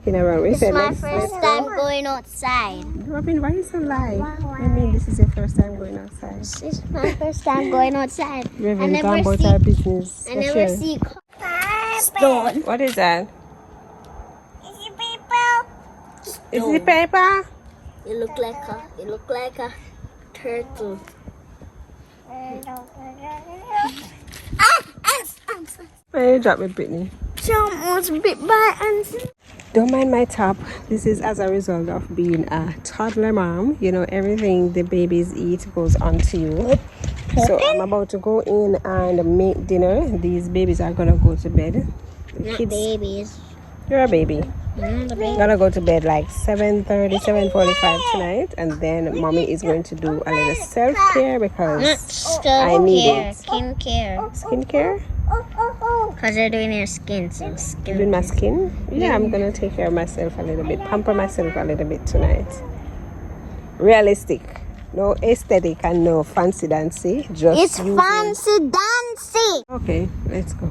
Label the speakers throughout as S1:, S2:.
S1: In a row.
S2: This is my first time going outside.
S1: Robin, why are you so live? I mean, this is your first time going outside.
S2: This is my first time going outside.
S1: Reverend, gone about our business.
S2: I never see stone.
S1: What is that?
S2: Is it paper?
S1: Is it paper?
S2: It look like a turtle.
S1: Why you drop me, Brittany?
S2: Someone's bit by ants.
S1: Don't mind my top. This is as a result of being a toddler mom. You know, everything the babies eat goes onto you. So I'm about to go in and make dinner. These babies are gonna go to bed.
S2: Not babies.
S1: You're a baby.
S2: I'm the baby.
S1: Gonna go to bed like 7:30, 7:45 tonight, and then mommy is going to do a little self-care because I need it. Skincare?
S2: Because they're doing your skin, so skin.
S1: Doing my skin? Yeah, I'm gonna take care of myself a little bit, pamper myself a little bit tonight. Realistic, no aesthetic and no fancy dancy. Just
S2: It's fancy dancy.
S1: Okay, let's go.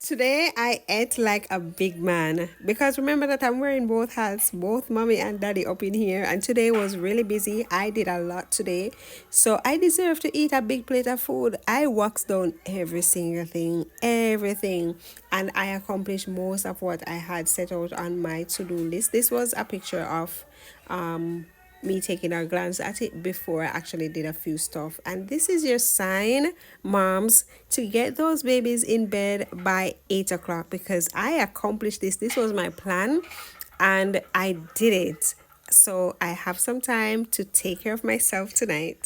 S1: Today I ate like a big man because remember that I'm wearing both hats, both mommy and daddy up in here, and today was really busy. I did a lot today, so I deserve to eat a big plate of food. I walked down every single thing, everything, and I accomplished most of what I had set out on my to-do list. This was a picture of me taking a glance at it before I actually did a few stuff. And this is your sign, moms, to get those babies in bed by 8 o'clock because I accomplished this. This was my plan and I did it. So I have some time to take care of myself tonight.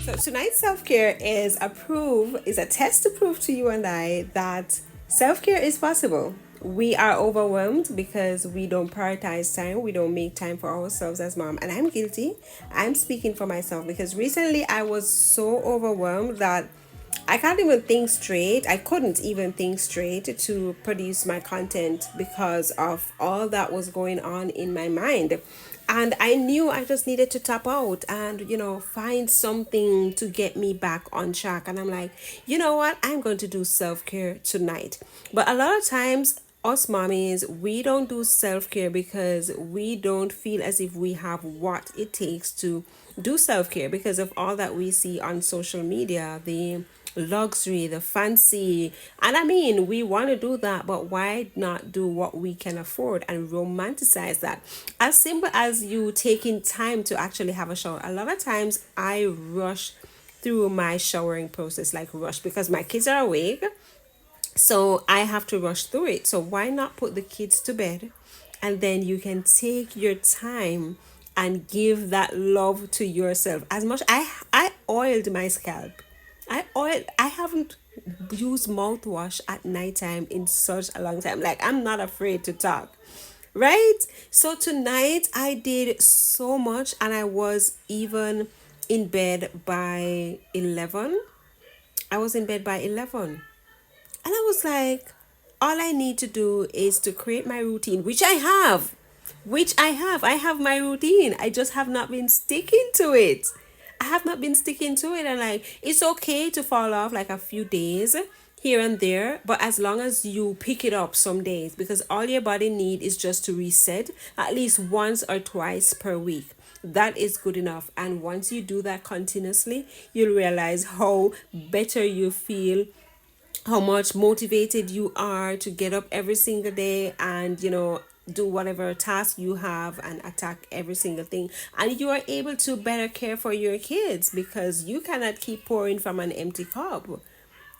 S1: So tonight's self-care is a test to prove to you and I that self-care is possible. We are overwhelmed because we don't prioritize time. We don't make time for ourselves as mom. And I'm guilty. I'm speaking for myself because recently I was so overwhelmed that I can't even think straight. I couldn't even think straight to produce my content because of all that was going on in my mind. And I knew I just needed to tap out and, find something to get me back on track. And I'm like, you know what? I'm going to do self-care tonight. But a lot of times, us mommies, we don't do self-care because we don't feel as if we have what it takes to do self-care because of all that we see on social media, the luxury, the fancy. And I mean, we want to do that, but why not do what we can afford and romanticize that? As simple as you taking time to actually have a shower. A lot of times I rush through my showering process, like rush, because my kids are awake, so I have to rush through it. So why not put the kids to bed, and then you can take your time and give that love to yourself. As much I oiled my scalp. I haven't used mouthwash at nighttime in such a long time. Like, I'm not afraid to talk. Right? So tonight I did so much, and I was even in bed by 11. I was in bed by 11. And I was like, all I need to do is to create my routine, which I have. Which I have. I have my routine. I just have not been sticking to it. I have not been sticking to it. And like, it's okay to fall off like a few days here and there, but as long as you pick it up some days, because all your body need is just to reset at least once or twice per week. That is good enough. And once you do that continuously, you'll realize how better you feel, how much motivated you are to get up every single day and, do whatever task you have and attack every single thing. And you are able to better care for your kids, because you cannot keep pouring from an empty cup.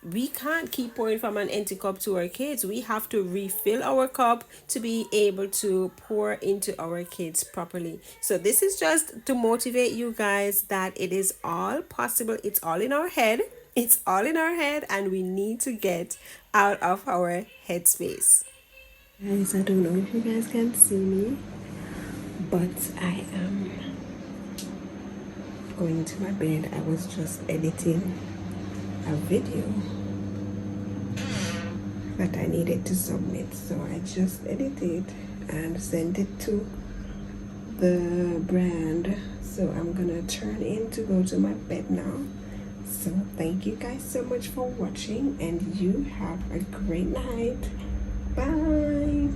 S1: We can't keep pouring from an empty cup to our kids. We have to refill our cup to be able to pour into our kids properly. So this is just to motivate you guys that it is all possible. It's all in our head. It's all in our head, and we need to get out of our headspace. Guys, I don't know if you guys can see me, but I am going to my bed. I was just editing a video that I needed to submit, so I just edited and sent it to the brand. So I'm gonna turn in to go to my bed now. So thank you guys so much for watching, and you have a great night. Bye.